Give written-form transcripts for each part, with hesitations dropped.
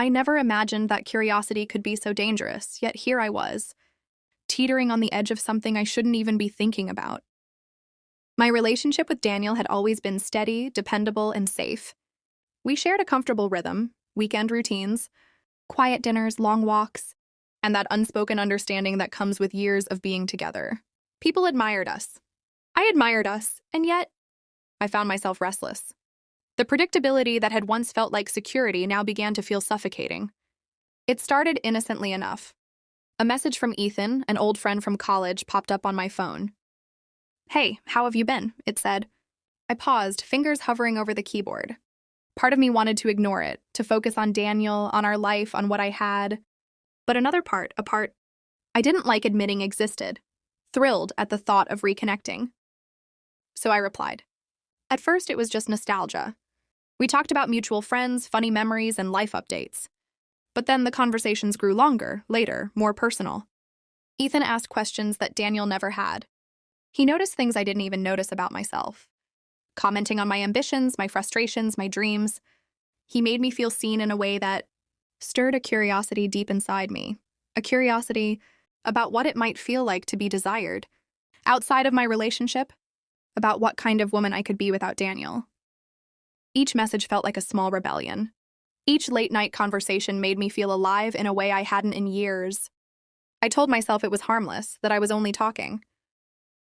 I never imagined that curiosity could be so dangerous, yet here I was, teetering on the edge of something I shouldn't even be thinking about. My relationship with Daniel had always been steady, dependable, and safe. We shared a comfortable rhythm, weekend routines, quiet dinners, long walks, and that unspoken understanding that comes with years of being together. People admired us. I admired us, and yet I found myself restless. The predictability that had once felt like security now began to feel suffocating. It started innocently enough. A message from Ethan, an old friend from college, popped up on my phone. "Hey, how have you been?" it said. I paused, fingers hovering over the keyboard. Part of me wanted to ignore it, to focus on Daniel, on our life, on what I had. But another part, a part I didn't like admitting existed, thrilled at the thought of reconnecting. So I replied. At first, it was just nostalgia. We talked about mutual friends, funny memories, and life updates. But then the conversations grew longer, later, more personal. Ethan asked questions that Daniel never had. He noticed things I didn't even notice about myself, commenting on my ambitions, my frustrations, my dreams. He made me feel seen in a way that stirred a curiosity deep inside me, a curiosity about what it might feel like to be desired, outside of my relationship, about what kind of woman I could be without Daniel. Each message felt like a small rebellion. Each late-night conversation made me feel alive in a way I hadn't in years. I told myself it was harmless, that I was only talking.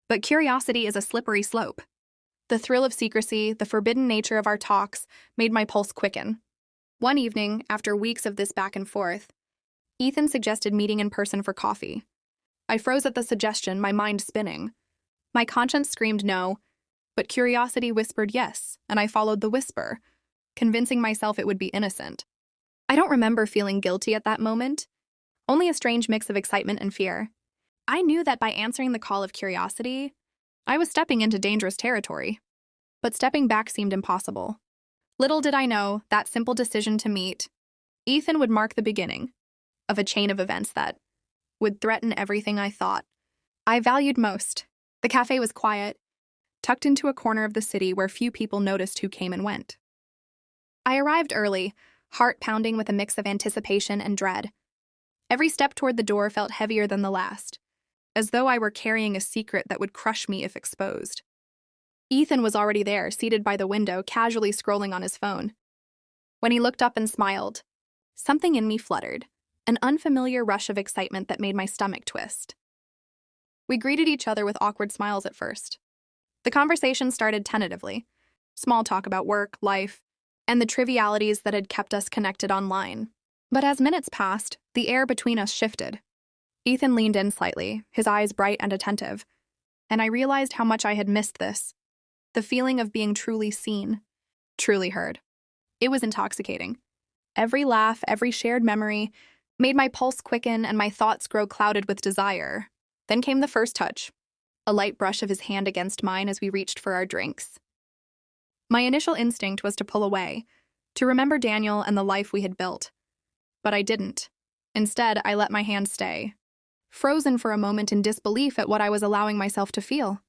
But curiosity is a slippery slope. The thrill of secrecy, the forbidden nature of our talks, made my pulse quicken. One evening, after weeks of this back and forth, Ethan suggested meeting in person for coffee. I froze at the suggestion, my mind spinning. My conscience screamed no, but curiosity whispered yes, and I followed the whisper, convincing myself it would be innocent. I don't remember feeling guilty at that moment, only a strange mix of excitement and fear. I knew that by answering the call of curiosity, I was stepping into dangerous territory. But stepping back seemed impossible. Little did I know that simple decision to meet Ethan would mark the beginning of a chain of events that would threaten everything I thought I valued most. The cafe was quiet, tucked into a corner of the city where few people noticed who came and went. I arrived early, heart pounding with a mix of anticipation and dread. Every step toward the door felt heavier than the last, as though I were carrying a secret that would crush me if exposed. Ethan was already there, seated by the window, casually scrolling on his phone. When he looked up and smiled, something in me fluttered, an unfamiliar rush of excitement that made my stomach twist. We greeted each other with awkward smiles at first. The conversation started tentatively, small talk about work, life, and the trivialities that had kept us connected online. But as minutes passed, the air between us shifted. Ethan leaned in slightly, his eyes bright and attentive, and I realized how much I had missed this. The feeling of being truly seen, truly heard. It was intoxicating. Every laugh, every shared memory made my pulse quicken and my thoughts grow clouded with desire. Then came the first touch, a light brush of his hand against mine as we reached for our drinks. My initial instinct was to pull away, to remember Daniel and the life we had built. But I didn't. Instead, I let my hand stay, frozen for a moment in disbelief at what I was allowing myself to feel.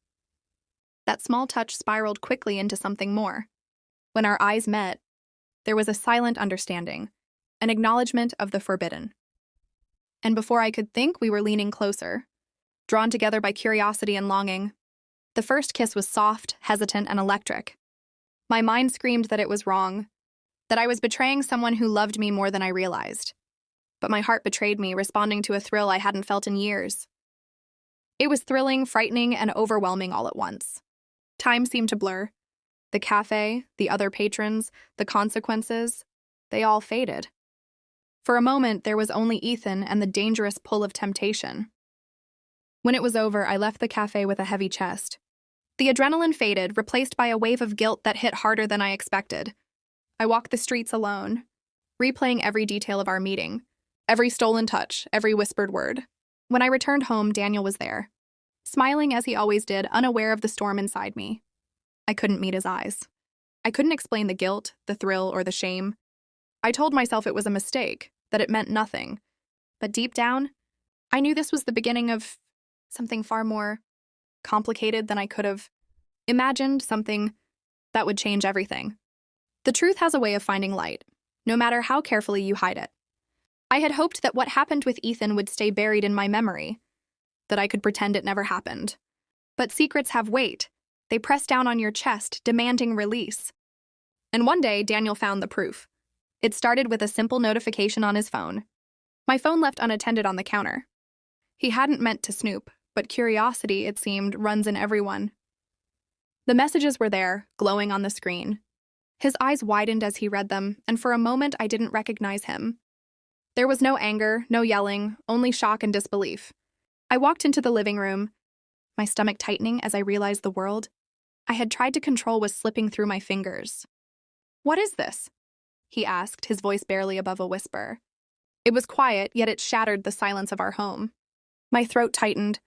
That small touch spiraled quickly into something more. When our eyes met, there was a silent understanding, an acknowledgement of the forbidden. And before I could think, we were leaning closer, drawn together by curiosity and longing. The first kiss was soft, hesitant, and electric. My mind screamed that it was wrong, that I was betraying someone who loved me more than I realized. But my heart betrayed me, responding to a thrill I hadn't felt in years. It was thrilling, frightening, and overwhelming all at once. Time seemed to blur. The cafe, the other patrons, the consequences, they all faded. For a moment, there was only Ethan and the dangerous pull of temptation. When it was over, I left the cafe with a heavy chest. The adrenaline faded, replaced by a wave of guilt that hit harder than I expected. I walked the streets alone, replaying every detail of our meeting, every stolen touch, every whispered word. When I returned home, Daniel was there, smiling as he always did, unaware of the storm inside me. I couldn't meet his eyes. I couldn't explain the guilt, the thrill, or the shame. I told myself it was a mistake, that it meant nothing. But deep down, I knew this was the beginning of something far more complicated than I could have imagined, something that would change everything. The truth has a way of finding light, no matter how carefully you hide it. I had hoped that what happened with Ethan would stay buried in my memory, that I could pretend it never happened. But secrets have weight. They press down on your chest, demanding release. And one day, Daniel found the proof. It started with a simple notification on his phone. My phone left unattended on the counter. He hadn't meant to snoop, but curiosity, it seemed, runs in everyone. The messages were there, glowing on the screen. His eyes widened as he read them, and for a moment I didn't recognize him. There was no anger, no yelling, only shock and disbelief. I walked into the living room, my stomach tightening as I realized the world I had tried to control was slipping through my fingers. "What is this?" he asked, his voice barely above a whisper. It was quiet, yet it shattered the silence of our home. My throat tightened.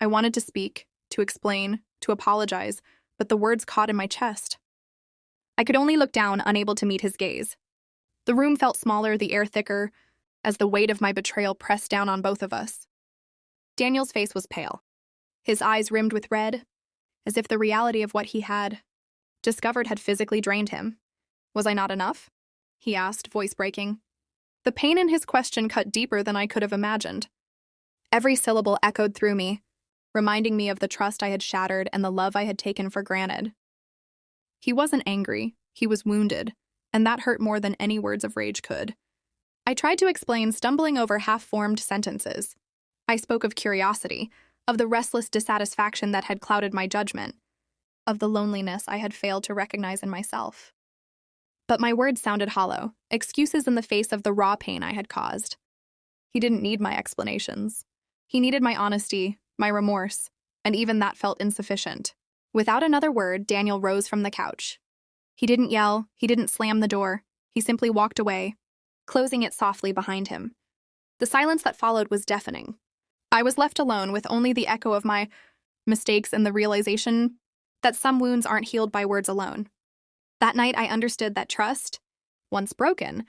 I wanted to speak, to explain, to apologize, but the words caught in my chest. I could only look down, unable to meet his gaze. The room felt smaller, the air thicker, as the weight of my betrayal pressed down on both of us. Daniel's face was pale, his eyes rimmed with red, as if the reality of what he had discovered had physically drained him. "Was I not enough?" he asked, voice breaking. The pain in his question cut deeper than I could have imagined. Every syllable echoed through me, reminding me of the trust I had shattered and the love I had taken for granted. He wasn't angry, he was wounded, and that hurt more than any words of rage could. I tried to explain, stumbling over half-formed sentences. I spoke of curiosity, of the restless dissatisfaction that had clouded my judgment, of the loneliness I had failed to recognize in myself. But my words sounded hollow, excuses in the face of the raw pain I had caused. He didn't need my explanations. He needed my honesty, my remorse, and even that felt insufficient. Without another word, Daniel rose from the couch. He didn't yell, he didn't slam the door, he simply walked away, closing it softly behind him. The silence that followed was deafening. I was left alone with only the echo of my mistakes and the realization that some wounds aren't healed by words alone. That night, I understood that trust, once broken,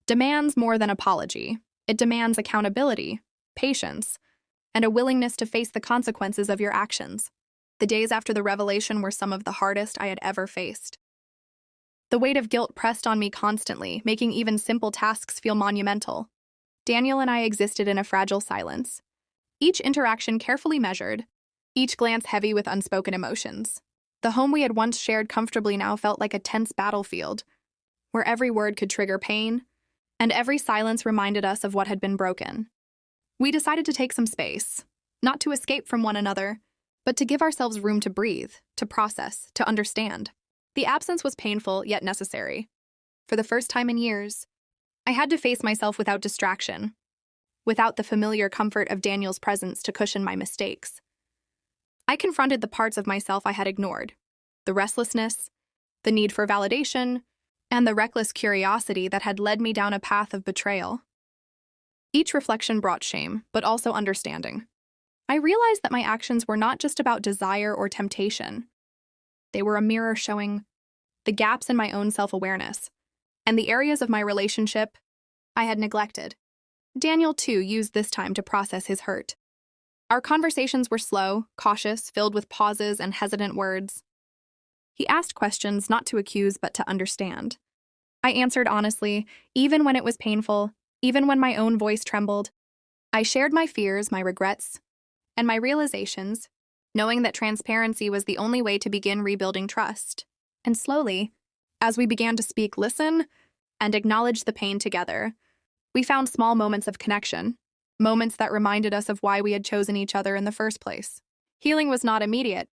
demands more than apology. It demands accountability, patience, and a willingness to face the consequences of your actions. The days after the revelation were some of the hardest I had ever faced. The weight of guilt pressed on me constantly, making even simple tasks feel monumental. Daniel and I existed in a fragile silence, each interaction carefully measured, each glance heavy with unspoken emotions. The home we had once shared comfortably now felt like a tense battlefield, where every word could trigger pain, and every silence reminded us of what had been broken. We decided to take some space, not to escape from one another, but to give ourselves room to breathe, to process, to understand. The absence was painful, yet necessary. For the first time in years, I had to face myself without distraction, without the familiar comfort of Daniel's presence to cushion my mistakes. I confronted the parts of myself I had ignored, the restlessness, the need for validation, and the reckless curiosity that had led me down a path of betrayal. Each reflection brought shame, but also understanding. I realized that my actions were not just about desire or temptation. They were a mirror showing the gaps in my own self-awareness and the areas of my relationship I had neglected. Daniel, too, used this time to process his hurt. Our conversations were slow, cautious, filled with pauses and hesitant words. He asked questions not to accuse but to understand. I answered honestly, even when it was painful, even when my own voice trembled. I shared my fears, my regrets, and my realizations, knowing that transparency was the only way to begin rebuilding trust. And slowly, as we began to speak, listen, and acknowledge the pain together, we found small moments of connection, moments that reminded us of why we had chosen each other in the first place. Healing was not immediate.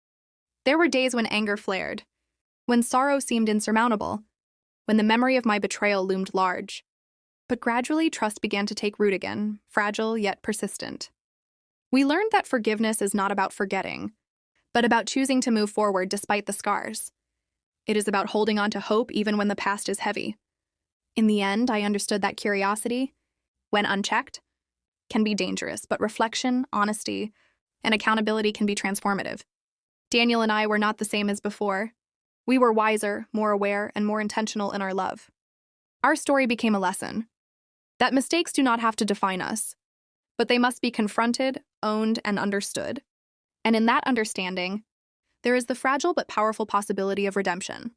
There were days when anger flared, when sorrow seemed insurmountable, when the memory of my betrayal loomed large. But gradually, trust began to take root again, fragile yet persistent. We learned that forgiveness is not about forgetting, but about choosing to move forward despite the scars. It is about holding on to hope even when the past is heavy. In the end, I understood that curiosity, when unchecked, can be dangerous, but reflection, honesty, and accountability can be transformative. Daniel and I were not the same as before. We were wiser, more aware, and more intentional in our love. Our story became a lesson that mistakes do not have to define us, but they must be confronted, owned, and understood. And in that understanding, there is the fragile but powerful possibility of redemption.